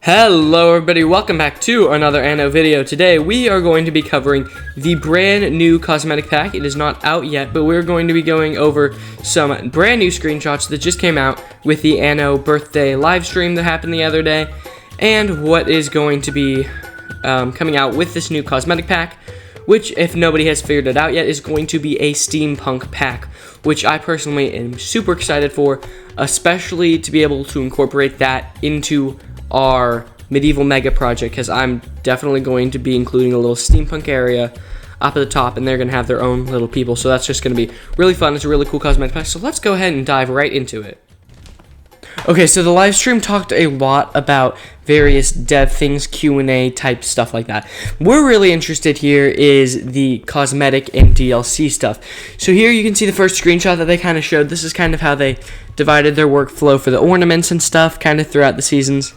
Hello everybody, welcome back to another Anno video. Today we are going to be covering the brand new cosmetic pack. It is not out yet, but we're going to be going over some brand new screenshots that just came out with the Anno birthday live stream that happened the other day, and what is going to be coming out with this new cosmetic pack, which, if nobody has figured it out yet, is going to be a steampunk pack, which I personally am super excited for, especially to be able to incorporate that into our medieval mega project, because I'm definitely going to be including a little steampunk area up at the top, and they're going to have their own little people, so that's just going to be really fun. It's a really cool cosmetic pack, so let's go ahead and dive right into it. Okay, so the live stream talked a lot about various dev things, Q&A type stuff like that. We're really interested here is the cosmetic and DLC stuff. So here you can see the first screenshot that they kind of showed. This is kind of how they divided their workflow for the ornaments and stuff kind of throughout the seasons.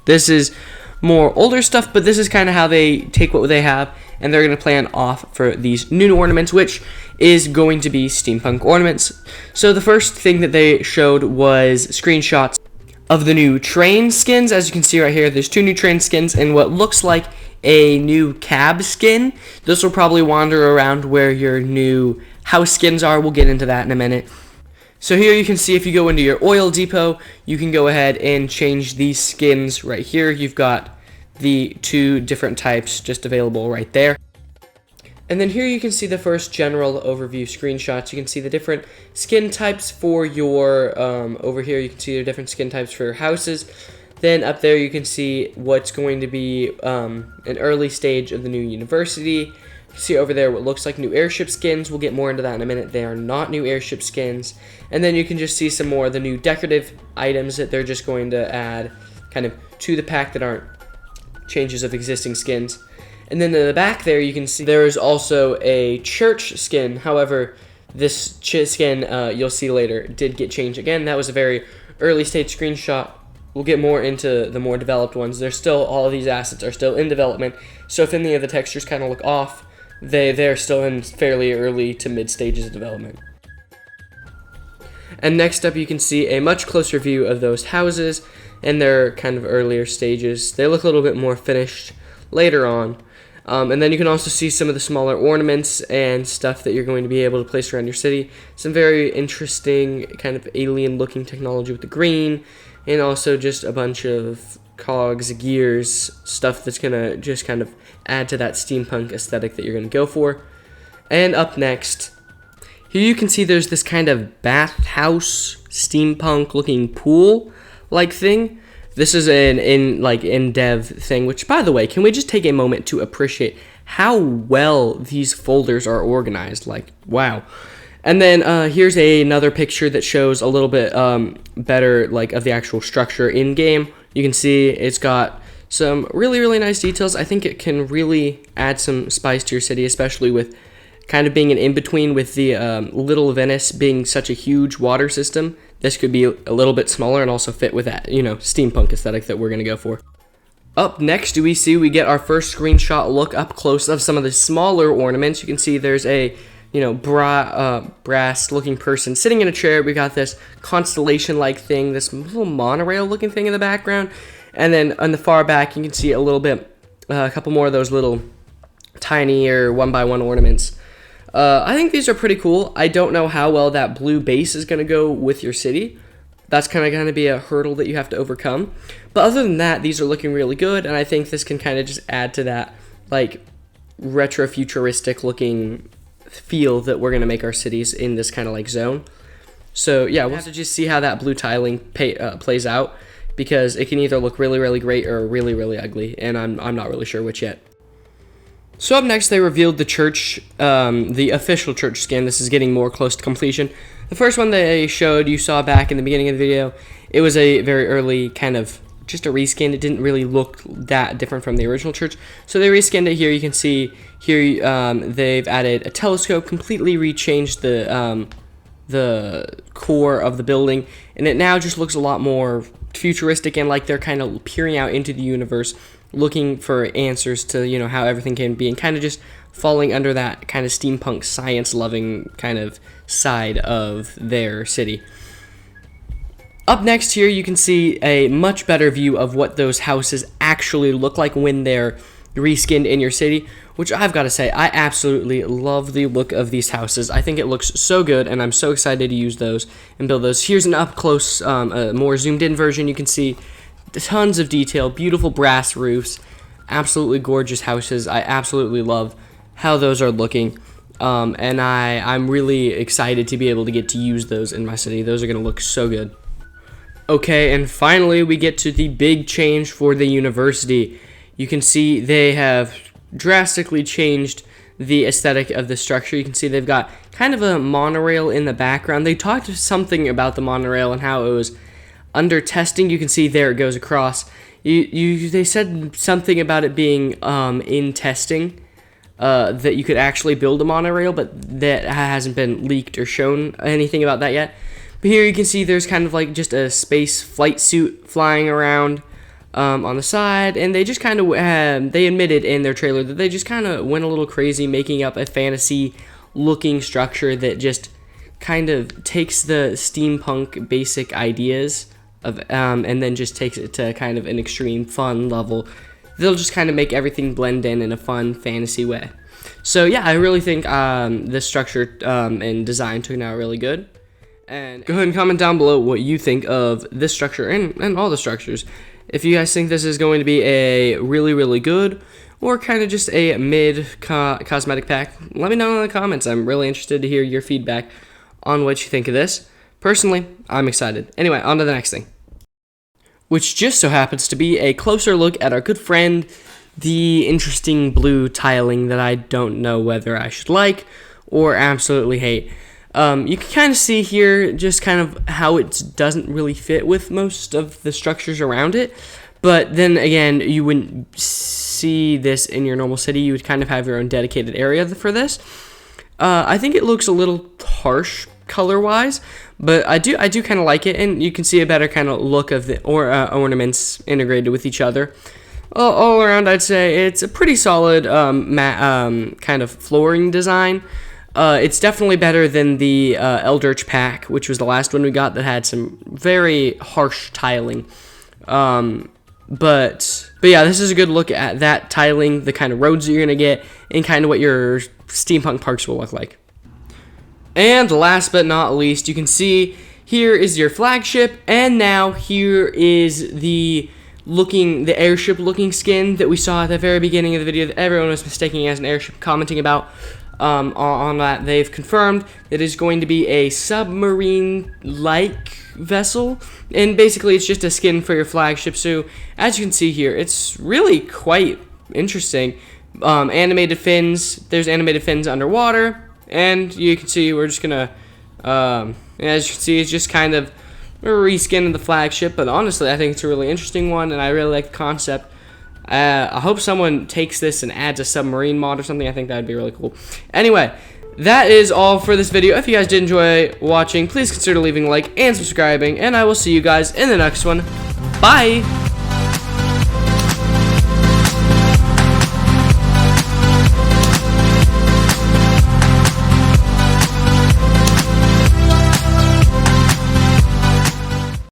This is more older stuff, but this is kind of how they take what they have, and they're going to plan off for these new ornaments, which is going to be steampunk ornaments. So the first thing that they showed was screenshots of the new train skins. As you can see right here, there's two new train skins and what looks like a new cab skin. This will probably wander around where your new house skins are. We'll get into that in a minute. So here you can see, if you go into your oil depot, you can go ahead and change these skins right here. You've got the two different types just available right there. And then here you can see the first general overview screenshots. You can see the different skin types for your, over here you can see the different skin types for your houses. Then up there you can see what's going to be an early stage of the new university. See over there what looks like new airship skins. We'll get more into that in a minute. They are not new airship skins. And then you can just see some more of the new decorative items that they're just going to add kind of to the pack that aren't changes of existing skins. And then in the back there you can see there is also a church skin. However, this skin you'll see later did get changed again. That was a very early stage screenshot. We'll get more into the more developed ones. There's still, all of these assets are still in development. So if any of the textures kind of look off, they're still in fairly early to mid stages of development. And next up you can see a much closer view of those houses and their kind of earlier stages. They look a little bit more finished later on. And then you can also see some of the smaller ornaments and stuff that you're going to be able to place around your city. Some very interesting kind of alien looking technology with the green, and also just a bunch of cogs, gears, stuff that's going to just kind of add to that steampunk aesthetic that you're going to go for. And up next, here you can see there's this kind of bathhouse steampunk looking pool like thing. This is an in-dev thing, which, by the way, can we just take a moment to appreciate how well these folders are organized? Like, wow. And then here's another picture that shows a little bit better like of the actual structure in game. You can see it's got some really nice details. I think it can really add some spice to your city, especially with kind of being an in-between with the Little Venice being such a huge water system. This could be a little bit smaller and also fit with that, steampunk aesthetic that we're going to go for. Up next, we get our first screenshot look up close of some of the smaller ornaments. You can see there's a brass looking person sitting in a chair. We got this constellation like thing, this little monorail looking thing in the background. And then on the far back, you can see a little bit, a couple more of those little tinier 1x1 ornaments. I think these are pretty cool. I don't know how well that blue base is going to go with your city. That's kind of going to be a hurdle that you have to overcome. But other than that, these are looking really good, and I think this can kind of just add to that like retro-futuristic looking feel that we're going to make our cities in this kind of like zone. So yeah, we'll have to just see how that blue tiling plays out, because it can either look really great or really ugly, and I'm not really sure which yet. So up next, they revealed the church, the official church skin. This is getting more close to completion. The first one they showed, you saw back in the beginning of the video. It was a very early kind of just a reskin. It didn't really look that different from the original church. So they reskinned it here. You can see here they've added a telescope, completely rechanged the core of the building, and it now just looks a lot more futuristic and like they're kind of peering out into the universe, looking for answers to how everything can be, and kind of just falling under that kind of steampunk science loving kind of side of their city. Up next here, you can see a much better view of what those houses actually look like when they're reskinned in your city, which I've got to say, I absolutely love the look of these houses. I think it looks so good, and I'm so excited to use those and build those. Here's an up-close, more zoomed-in version. You can see tons of detail, beautiful brass roofs, absolutely gorgeous houses. I absolutely love how those are looking. And I'm really excited to be able to get to use those in my city. Those are going to look so good. Okay, and finally we get to the big change for the university. You can see they have drastically changed the aesthetic of the structure. You can see they've got kind of a monorail in the background. They talked something about the monorail and how it was under testing. You can see there it goes across. They said something about it being in testing. That you could actually build a monorail, but that hasn't been leaked or shown anything about that yet. But here you can see there's kind of like just a space flight suit flying around on the side, and they just kind of they admitted in their trailer that they just kind of went a little crazy making up a fantasy looking structure that just kind of takes the steampunk basic ideas of and then just takes it to kind of an extreme fun level. They'll just kind of make everything blend in a fun fantasy way. So yeah, I really think this structure and design turned out really good. And go ahead and comment down below what you think of this structure and all the structures. If you guys think this is going to be a really good or kind of just a mid cosmetic pack, let me know in the comments. I'm really interested to hear your feedback on what you think of this. Personally, I'm excited. Anyway, on to the next thing, which just so happens to be a closer look at our good friend, the interesting blue tiling that I don't know whether I should like or absolutely hate. You can kind of see here just kind of how it doesn't really fit with most of the structures around it. But then again, you wouldn't see this in your normal city. You would kind of have your own dedicated area for this. I think it looks a little harsh color-wise, but I do kind of like it, and you can see a better kind of look of the ornaments integrated with each other. All around, I'd say it's a pretty solid kind of flooring design. It's definitely better than the Eldritch pack, which was the last one we got that had some very harsh tiling. But yeah, this is a good look at that tiling, the kind of roads that you're going to get, and kind of what your steampunk parks will look like. And last but not least, you can see here is your flagship, and now here is the airship looking skin that we saw at the very beginning of the video that everyone was mistaking as an airship, commenting about. On that, they've confirmed it is going to be a submarine-like vessel, and basically it's just a skin for your flagship. So as you can see here, it's really quite interesting. Animated fins. There's animated fins underwater, and you can see we're just gonna as you can see, it's just kind of a reskin of the flagship, but honestly I think it's a really interesting one, and I really like the concept. I hope someone takes this and adds a submarine mod or something. I think that would be really cool. Anyway, that is all for this video. If you guys did enjoy watching, please consider leaving a like and subscribing, and I will see you guys in the next one. Bye!